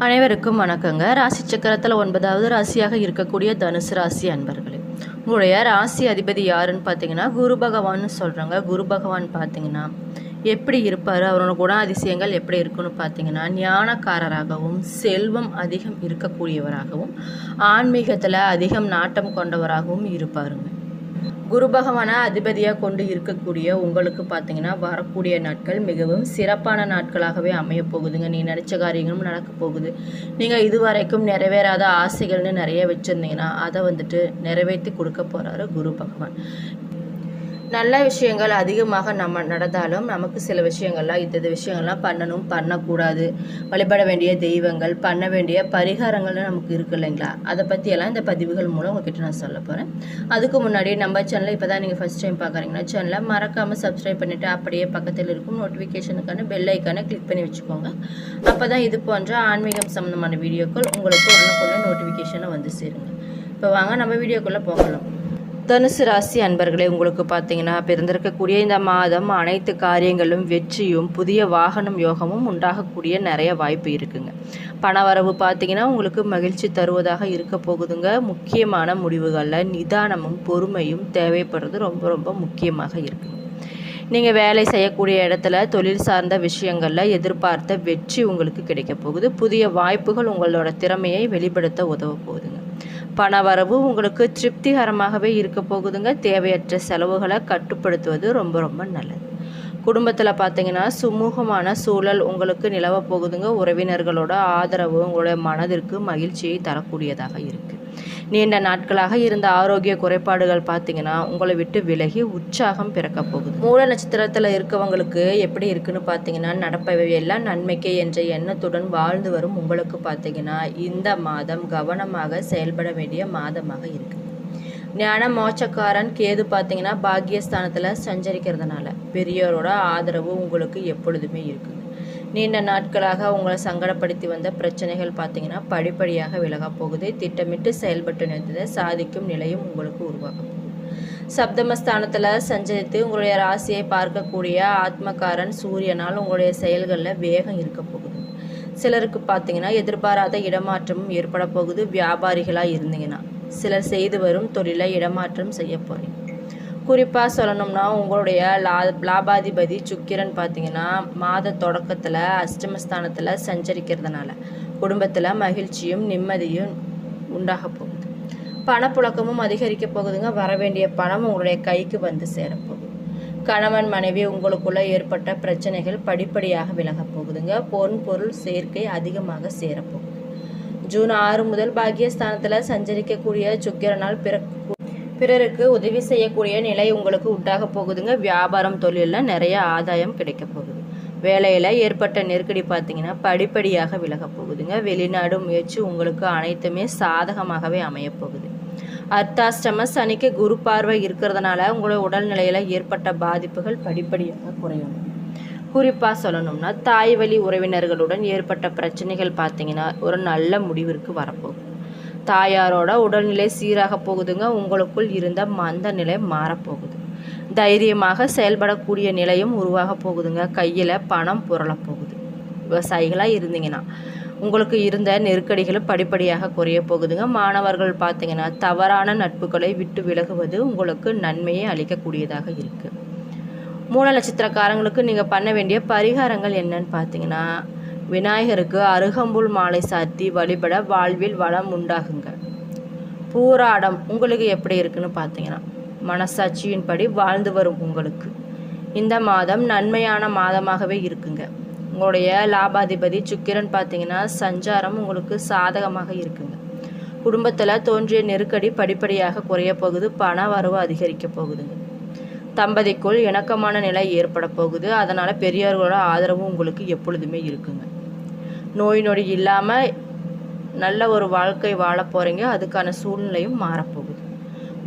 அனைவருக்கும் வணக்கங்க. ராசி சக்கரத்தில் 9வது ராசியாக இருக்கக்கூடிய தனுசு ராசி அன்பர்களே, உங்களுடைய ராசி அதிபதி யாருன்னு பார்த்தீங்கன்னா குரு பகவான்னு சொல்கிறாங்க. குரு பகவான் பார்த்தீங்கன்னா எப்படி இருப்பார், அவரோட குணாதிசயங்கள் எப்படி இருக்குன்னு பார்த்தீங்கன்னா ஞானக்காரராகவும் செல்வம் அதிகம் இருக்கக்கூடியவராகவும் ஆன்மீகத்தில் அதிகம் நாட்டம் கொண்டவராகவும் இருப்பாருங்க. குரு பகவானை அதிபதியாக கொண்டு இருக்கக்கூடிய உங்களுக்கு பார்த்தீங்கன்னா வரக்கூடிய நாட்கள் மிகவும் சிறப்பான நாட்களாகவே அமைய போகுதுங்க. நீ நினச்ச காரியங்களும் நடக்க போகுது. நீங்கள் இதுவரைக்கும் நிறைவேறாத ஆசைகள்னு நிறைய வச்சுருந்தீங்கன்னா அதை நிறைவேற்றி கொடுக்க போகிறாரு குரு பகவான். நல்ல விஷயங்கள் அதிகமாக நம்ம நடந்தாலும் நமக்கு சில விஷயங்கள்லாம் இந்த விஷயங்கள்லாம் பண்ணணும், பண்ணக்கூடாது, வழிபட வேண்டிய தெய்வங்கள், பண்ண வேண்டிய பரிகாரங்கள்னு நமக்கு இருக்குது இல்லைங்களா? அதை பற்றியெல்லாம் இந்த பதிவுகள் மூலம் உங்ககிட்ட நான் சொல்ல போகிறேன். அதுக்கு முன்னாடி நம்ம சேனலை இப்போ தான் நீங்கள் ஃபஸ்ட் டைம் பார்க்குறீங்கன்னா சேனலை மறக்காமல் சப்ஸ்கிரைப் பண்ணிவிட்டு அப்படியே பக்கத்தில் இருக்கும் நோட்டிஃபிகேஷனுக்கான பெல் ஐக்கானை கிளிக் பண்ணி வச்சுக்கோங்க. அப்போ தான் இது போன்ற ஆன்மீகம் சம்மந்தமான வீடியோக்கள் உங்களுக்கு உடனுக்குள்ள நோட்டிஃபிகேஷனை வந்து சேருங்க. இப்போ வாங்க நம்ம வீடியோக்குள்ளே போகலாம். தனுசு ராசி அன்பர்களே, உங்களுக்கு பார்த்தீங்கன்னா பிறந்திருக்கக்கூடிய இந்த மாதம் அனைத்து காரியங்களும் வெற்றியும் புதிய வாகனம் யோகமும் உண்டாகக்கூடிய நிறைய வாய்ப்பு இருக்குங்க. பணவரவு பார்த்தீங்கன்னா உங்களுக்கு மகிழ்ச்சி தருவதாக இருக்க போகுதுங்க. முக்கியமான முடிவுகளில் நிதானமும் பொறுமையும் தேவைப்படுறது ரொம்ப ரொம்ப முக்கியமாக இருக்குங்க. நீங்கள் வேலை செய்யக்கூடிய இடத்துல தொழில் சார்ந்த விஷயங்களில் எதிர்பார்த்த வெற்றி உங்களுக்கு கிடைக்க போகுது. புதிய வாய்ப்புகள் உங்களோட திறமையை வெளிப்படுத்த உதவ போகுதுங்க. பணவரவு உங்களுக்கு திருப்திகரமாகவே இருக்க போகுதுங்க. தேவையற்ற செலவுகளை கட்டுப்படுத்துவது ரொம்ப ரொம்ப நல்லது. குடும்பத்தில் பார்த்தீங்கன்னா சுமூகமான சூழல் உங்களுக்கு நிலவ போகுதுங்க. உறவினர்களோட ஆதரவு உங்களுடைய மனதிற்கு மகிழ்ச்சியை தரக்கூடியதாக இருக்குது. நீண்ட நாட்களாக இருந்த ஆரோக்கிய குறைபாடுகள் பார்த்தீங்கன்னா உங்களை விட்டு விலகி உற்சாகம் பிறக்க போகுது. மூல நட்சத்திரத்தில் இருக்கவங்களுக்கு எப்படி இருக்குன்னு பார்த்தீங்கன்னா நடப்பவை எல்லாம் நன்மைக்கே என்ற எண்ணத்துடன் வாழ்ந்து வரும் உங்களுக்கு பார்த்தீங்கன்னா இந்த மாதம் கவனமாக செயல்பட வேண்டிய மாதமாக இருக்குது. ஞான மோட்சக்காரன் கேது பார்த்தீங்கன்னா பாக்கியஸ்தானத்தில் சஞ்சரிக்கிறதுனால பெரியோரோட ஆதரவு உங்களுக்கு எப்பொழுதுமே இருக்குங்க. நீண்ட நாட்களாக உங்களை சங்கடப்படுத்தி வந்த பிரச்சனைகள் பார்த்தீங்கன்னா படிப்படியாக விலக போகுது. திட்டமிட்டு செயல்பட்டு நிறுத்ததை சாதிக்கும் நிலையும் உங்களுக்கு உருவாக போகுது. சப்தமஸ்தானத்தில் சஞ்சரித்து உங்களுடைய ராசியை பார்க்கக்கூடிய ஆத்மகாரன் சூரியனால் உங்களுடைய செயல்களில் வேகம் இருக்க போகுது. சிலருக்கு பார்த்தீங்கன்னா எதிர்பாராத இடமாற்றமும் ஏற்பட போகுது. வியாபாரிகளாக இருந்தீங்கன்னா சிலர் செய்து வரும் தொழிலை இடமாற்றம் செய்ய போகிறீங்க. குறிப்பாக சொல்லணும்னா உங்களுடைய லாபாதிபதி சுக்கிரன் பார்த்தீங்கன்னா மாத தொடக்கத்தில் அஷ்டமஸ்தானத்தில் சஞ்சரிக்கிறதுனால குடும்பத்தில் மகிழ்ச்சியும் நிம்மதியும் உண்டாக போகுது. பணப்புழக்கமும் அதிகரிக்க போகுதுங்க. வர வேண்டிய பணம் உங்களுடைய கைக்கு வந்து சேரப்போகுது. கணவன் மனைவி உங்களுக்குள்ள ஏற்பட்ட பிரச்சனைகள் படிப்படியாக விலக போகுதுங்க. பொருள் சேர்க்கை அதிகமாக சேரப்போகுது. ஜூன் 6 முதல் பாக்கியஸ்தானத்தில் சஞ்சரிக்கக்கூடிய சுக்கிரனால் பிறருக்கு உதவி செய்யக்கூடிய நிலை உங்களுக்கு உண்டாக போகுதுங்க. வியாபாரம் தொழிலில் நிறைய ஆதாயம் கிடைக்க போகுது. வேலையில் ஏற்பட்ட நெருக்கடி பார்த்தீங்கன்னா படிப்படியாக விலக போகுதுங்க. வெளிநாடு முயற்சி உங்களுக்கு அனைத்துமே சாதகமாகவே அமையப்போகுது. அர்த்தாஷ்டம சனிக்கு குரு பார்வை இருக்கிறதுனால உங்களோட உடல்நிலையில் ஏற்பட்ட பாதிப்புகள் படிப்படியாக குறையும். குறிப்பாக சொல்லணும்னா தாய் வழி உறவினர்களுடன் ஏற்பட்ட பிரச்சனைகள் பார்த்தீங்கன்னா ஒரு நல்ல முடிவிற்கு வரப்போகுது. தாயாரோட உடல்நிலை சீராக போகுதுங்க. உங்களுக்குள் இருந்த மந்த நிலை மாறப்போகுது. தைரியமாக செயல்படக்கூடிய நிலையும் உருவாக போகுதுங்க. கையில் பணம் புரள போகுது. விவசாயிகளாக இருந்தீங்கன்னா உங்களுக்கு இருந்த நெருக்கடிகளும் படிப்படியாக குறைய போகுதுங்க. மாணவர்கள் பார்த்தீங்கன்னா தவறான நட்புகளை விட்டு விலகுவது உங்களுக்கு நன்மையை அளிக்கக்கூடியதாக இருக்குது. மூல நட்சத்திரக்காரங்களுக்கு நீங்கள் பண்ண வேண்டிய பரிகாரங்கள் என்னன்னு பார்த்தீங்கன்னா விநாயகருக்கு அருகம்புல் மாலை சாத்தி வழிபட வாழ்வில் வளம் உண்டாகுங்க. பூராடம் உங்களுக்கு எப்படி இருக்குன்னு பார்த்தீங்கன்னா மனசாட்சியின்படி வாழ்ந்து வரும் உங்களுக்கு இந்த மாதம் நன்மையான மாதமாகவே இருக்குங்க. உங்களுடைய லாபாதிபதி சுக்கிரன் பார்த்தீங்கன்னா சஞ்சாரம் உங்களுக்கு சாதகமாக இருக்குங்க. குடும்பத்தில் தோன்றிய நெருக்கடி படிப்படியாக குறைய போகுது. பண வரவு அதிகரிக்க போகுதுங்க. தம்பதிக்குள் இணக்கமான நிலை ஏற்பட போகுது. அதனால் பெரியவர்களோட ஆதரவு உங்களுக்கு எப்பொழுதுமே இருக்குங்க. நோய் நொடி இல்லாமல் நல்ல ஒரு வாழ்க்கை வாழ போகிறீங்க. அதுக்கான சூழ்நிலையும் மாறப்போகுது.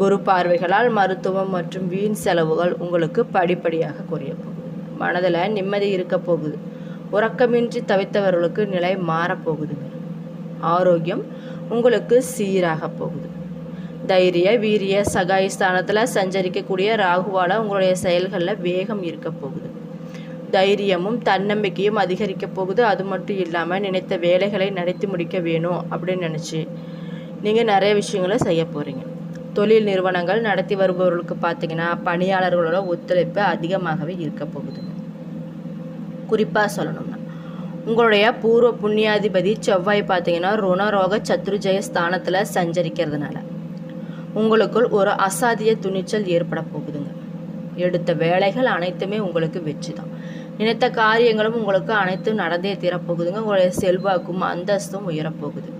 குரு பார்வைகளால் மருத்துவம் மற்றும் வீண் செலவுகள் உங்களுக்கு படிப்படியாக குறைய போகுது. மனதில் நிம்மதி இருக்க போகுது. உறக்கமின்றி தவித்தவர்களுக்கு நிலை மாறப்போகுதுங்க. ஆரோக்கியம் உங்களுக்கு சீராக போகுது. தைரிய வீரிய சகாய் ஸ்தானத்தில் சஞ்சரிக்கக்கூடிய ராகுவால் உங்களுடைய செயல்களில் வேகம் இருக்க போகுது. தைரியமும் தன்னம்பிக்கையும் அதிகரிக்க போகுது. அது மட்டும் இல்லாமல் நினைத்த வேலைகளை நடத்தி முடிக்க வேணும் அப்படின்னு நினச்சி நீங்கள் நிறைய விஷயங்களை செய்ய போகிறீங்க. தொழில் நிறுவனங்கள் நடத்தி வருபவர்களுக்கு பார்த்தீங்கன்னா பணியாளர்களோட ஒத்துழைப்பு அதிகமாகவே இருக்க போகுதுங்க. குறிப்பாக சொல்லணும்னா உங்களுடைய பூர்வ புண்ணியாதிபதி செவ்வாய் பார்த்தீங்கன்னா ருணரோக சத்ருஜய ஸ்தானத்தில் சஞ்சரிக்கிறதுனால உங்களுக்குள் ஒரு அசாத்திய துணிச்சல் ஏற்பட போகுதுங்க. எடுத்த வேலைகள் அனைத்துமே உங்களுக்கு வெற்றி தான். நினைத்த காரியங்களும் உங்களுக்கு அனைத்தும் நடந்தே தீரப்போகுதுங்க. உங்களுடைய செல்வாக்கும் அந்தஸ்தும் உயரப்போகுது.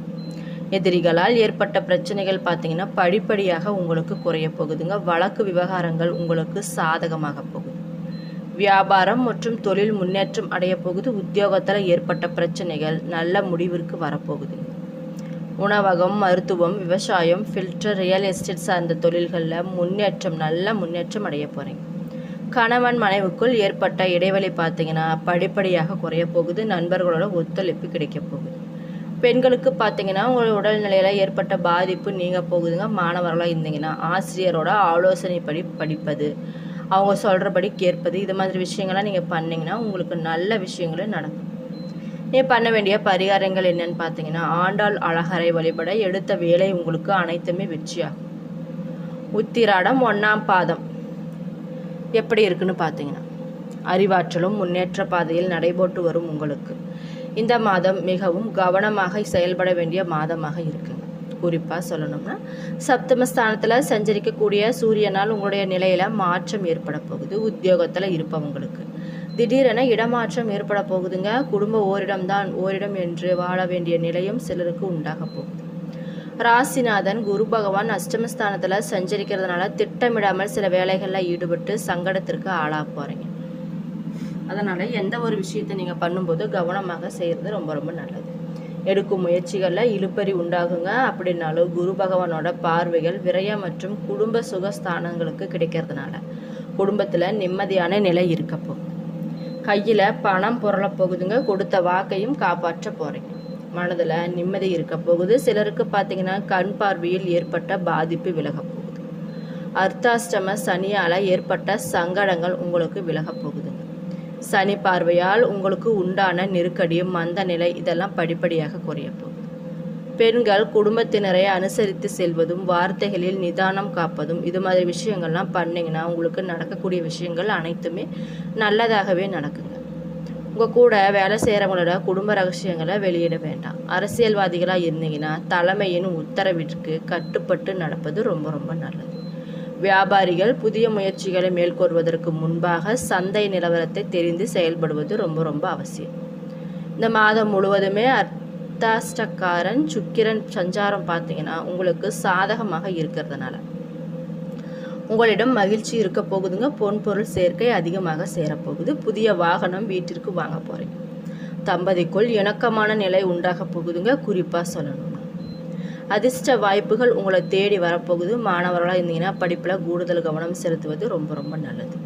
எதிரிகளால் ஏற்பட்ட பிரச்சனைகள் பார்த்தீங்கன்னா படிப்படியாக உங்களுக்கு குறைய போகுதுங்க. வழக்கு விவகாரங்கள் உங்களுக்கு சாதகமாக போகுது. வியாபாரம் மற்றும் தொழில் முன்னேற்றம் அடைய போகுது. உத்தியோகத்தில் ஏற்பட்ட பிரச்சனைகள் நல்ல முடிவிற்கு வரப்போகுதுங்க. உணவகம், மருத்துவம், விவசாயம், ஃபில்டர், ரியல் எஸ்டேட் சார்ந்த தொழில்களில் நல்ல முன்னேற்றம் அடைய போகிறீங்க. கணவன் மனைவிக்குள் ஏற்பட்ட இடைவெளி பார்த்தீங்கன்னா படிப்படியாக குறைய போகுது. நண்பர்களோட ஒத்துழைப்பு கிடைக்க போகுது. பெண்களுக்கு பார்த்தீங்கன்னா உங்களோட உடல்நிலையில் ஏற்பட்ட பாதிப்பு நீங்க போகுதுங்க. மாணவர்களாக இருந்தீங்கன்னா ஆசிரியரோட ஆலோசனைப்படி படிப்பது, அவங்க சொல்கிறபடி கேட்பது, இது மாதிரி விஷயங்கள்லாம் நீங்கள் பண்ணிங்கன்னா உங்களுக்கு நல்ல விஷயங்களும் நடக்கும். நீங்கள் பண்ண வேண்டிய பரிகாரங்கள் என்னன்னு பார்த்தீங்கன்னா ஆண்டாள் அழகரை வழிபட எடுத்த வேலை உங்களுக்கு அனைத்துமே வெற்றியாகும். உத்திராடம் 1ஆம் பாதம் எப்படி இருக்குன்னு பார்த்தீங்கன்னா அறிவாற்றலும் முன்னேற்ற பாதையில் நடைபோட்டு வரும் உங்களுக்கு இந்த மாதம் மிகவும் கவனமாக செயல்பட வேண்டிய மாதமாக இருக்குங்க. குறிப்பாக சொல்லணும்னா சப்தமஸ்தானத்தில் சஞ்சரிக்கக்கூடிய சூரியனால் உங்களுடைய நிலையில் மாற்றம் ஏற்பட போகுது. உத்தியோகத்தில் இருப்பவங்களுக்கு திடீரென இடமாற்றம் ஏற்பட போகுதுங்க. குடும்ப ஓரிடம் என்று வாழ வேண்டிய நிலையும் சிலருக்கு உண்டாக போகுது. ராசிநாதன் குரு பகவான் அஷ்டமஸ்தானத்தில் சஞ்சரிக்கிறதுனால திட்டமிடாமல் சில வேலைகளில் ஈடுபட்டு சங்கடத்திற்கு ஆளாக போகிறீங்க. அதனால் எந்த ஒரு விஷயத்தை நீங்கள் பண்ணும்போது கவனமாக செய்கிறது ரொம்ப ரொம்ப நல்லது. எடுக்கும் முயற்சிகளில் இழுபறி உண்டாகுங்க. அப்படின்னாலும் குரு பகவானோட பார்வைகள் விரயம் மற்றும் குடும்ப சுகஸ்தானங்களுக்கு கிடைக்கிறதுனால குடும்பத்தில் நிம்மதியான நிலை இருக்க போகுது. கையில் பணம் புரள போகுதுங்க. கொடுத்த வாக்கையும் காப்பாற்ற போகிறீங்க. மனதில் நிம்மதி இருக்க போகுது. சிலருக்கு பார்த்தீங்கன்னா கண் பார்வையில் ஏற்பட்ட பாதிப்பு விலக போகுது. அர்த்தாஷ்டம சனியால் ஏற்பட்ட சங்கடங்கள் உங்களுக்கு விலக போகுதுங்க. சனி பார்வையால் உங்களுக்கு உண்டான நெருக்கடியும் மந்த நிலை இதெல்லாம் படிப்படியாக குறைய போகுது. பெண்கள் குடும்பத்தினரை அனுசரித்து செல்வதும் வார்த்தைகளில் நிதானம் காப்பதும் இது மாதிரி விஷயங்கள்லாம் பண்ணிங்கன்னா உங்களுக்கு நடக்கக்கூடிய விஷயங்கள் அனைத்துமே நல்லதாகவே நடக்குங்க. உங்கள் கூட வேலை செய்கிறவங்களோட குடும்ப ரகசியங்களை வெளியிட வேண்டாம். அரசியல்வாதிகளாக இருந்தீங்கன்னா தலைமையின் உத்தரவிற்கு கட்டுப்பட்டு நடப்பது ரொம்ப ரொம்ப நல்லது. வியாபாரிகள் புதிய முயற்சிகளை மேற்கொள்வதற்கு முன்பாக சந்தை நிலவரத்தை தெரிந்து செயல்படுவது ரொம்ப ரொம்ப அவசியம். இந்த மாதம் முழுவதுமே அர்த்தாஷ்டக்காரன் சுக்கிரன் சஞ்சாரம் பார்த்தீங்கன்னா உங்களுக்கு சாதகமாக இருக்கிறதுனால உங்களிடம் மகிழ்ச்சி இருக்க போகுதுங்க. பொன் பொருள் சேர்க்கை அதிகமாக சேரப்போகுது. புதிய வாகனம் வீட்டிற்கு வாங்க போகிறீங்க. தம்பதிக்குள் இணக்கமான நிலை உண்டாக போகுதுங்க. குறிப்பாக சொல்லணும்னா அதிர்ஷ்ட வாய்ப்புகள் உங்களை தேடி வரப்போகுது. மாணவர்களாக இருந்தீங்கன்னா படிப்பில் கூடுதல் கவனம் செலுத்துவது ரொம்ப ரொம்ப நல்லது.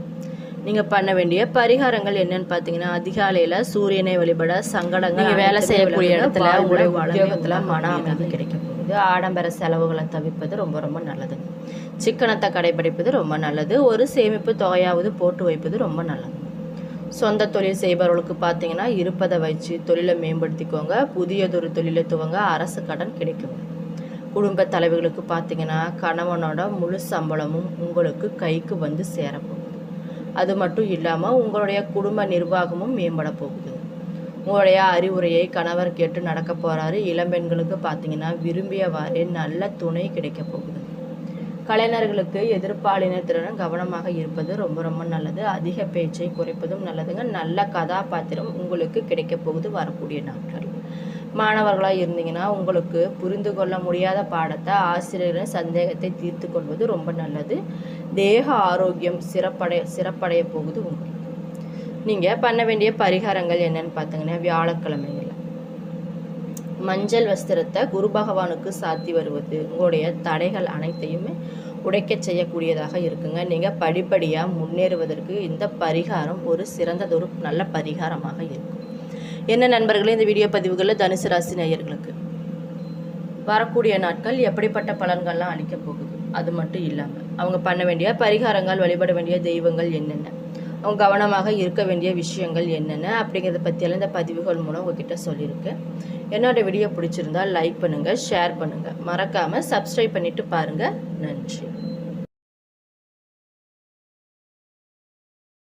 நீங்கள் பண்ண வேண்டிய பரிகாரங்கள் என்னன்னு பார்த்தீங்கன்னா அதிகாலையில் சூரியனை வழிபட சங்கடங்கள் நீங்கள் வேலை செய்யக்கூடிய இடத்துல உங்களுடைய உத்தியோகத்தில் மன அமைதி கிடைக்க போகுது. ஆடம்பர செலவுகளை தவிர்ப்பது ரொம்ப ரொம்ப நல்லது. சிக்கனத்தை கடைபிடிப்பது ரொம்ப நல்லது. ஒரு சேமிப்பு தொகையாவது போட்டு வைப்பது ரொம்ப நல்லது. சொந்த தொழில் செய்பவர்களுக்கு பார்த்தீங்கன்னா இருப்பதை வச்சு தொழிலை மேம்படுத்திக்கோங்க. புதியதொரு தொழிலை துவங்க அரசு கடன் கிடைக்குங்க. குடும்ப தலைவர்களுக்கு பார்த்தீங்கன்னா கணவனோட முழு சம்பளமும் உங்களுக்கு கைக்கு வந்து சேரப்போகுது. அது மட்டும் இல்லாமல் உங்களுடைய குடும்ப நிர்வாகமும் மேம்பட போகுது. உங்களுடைய அறிவுரையை கணவர் கேட்டு நடக்க போகிறாரு. இளம்பெண்களுக்கு பார்த்தீங்கன்னா விரும்பியவாறே நல்ல துணை கிடைக்க போகுது. கலைஞர்களுக்கு எதிர்ப்பாளினத்திடம் கவனமாக இருப்பது ரொம்ப ரொம்ப நல்லது. அதிக பேச்சை குறைப்பதும் நல்லதுங்க. நல்ல கதாபாத்திரம் உங்களுக்கு கிடைக்க போகுது வரக்கூடிய நாட்கள். மாணவர்களாக இருந்தீங்கன்னா உங்களுக்கு புரிந்து கொள்ள முடியாத பாடத்தை ஆசிரியரின் சந்தேகத்தை தீர்த்து கொள்வது ரொம்ப நல்லது. தேக ஆரோக்கியம் சிறப்படைய போகுது உங்களுக்கு. நீங்கள் பண்ண வேண்டிய பரிகாரங்கள் என்னன்னு பார்த்தீங்கன்னா வியாழக்கிழமைகள் மஞ்சள் வஸ்திரத்தை குரு பகவானுக்கு சாத்தி வருவது உங்களுடைய தடைகள் அனைத்தையுமே உடைக்க செய்யக்கூடியதாக இருக்குங்க. நீங்கள் படிப்படியாக முன்னேறுவதற்கு இந்த பரிகாரம் ஒரு சிறந்ததொரு நல்ல பரிகாரமாக இருக்கும். என்ன நண்பர்களே, இந்த வீடியோ பதிவுகளில் தனுசு ராசி நேயர்களுக்கு வரக்கூடிய நாட்கள் எப்படிப்பட்ட பலன்கள்லாம் அளிக்க போகுது, அது மட்டும் இல்லாமல் அவங்க பண்ண வேண்டிய பரிகாரங்கள், வழிபட வேண்டிய தெய்வங்கள் என்னென்ன, கவனமாக இருக்க வேண்டிய விஷயங்கள் என்னென்ன அப்படிங்கிறத பற்றியெல்லாம் இந்த பதிவுகள் மூலம் உங்ககிட்ட சொல்லியிருக்கேன். என்னோடய வீடியோ பிடிச்சிருந்தால் லைக் பண்ணுங்கள், ஷேர் பண்ணுங்கள், மறக்காமல் சப்ஸ்கிரைப் பண்ணிவிட்டு பாருங்கள். நன்றி.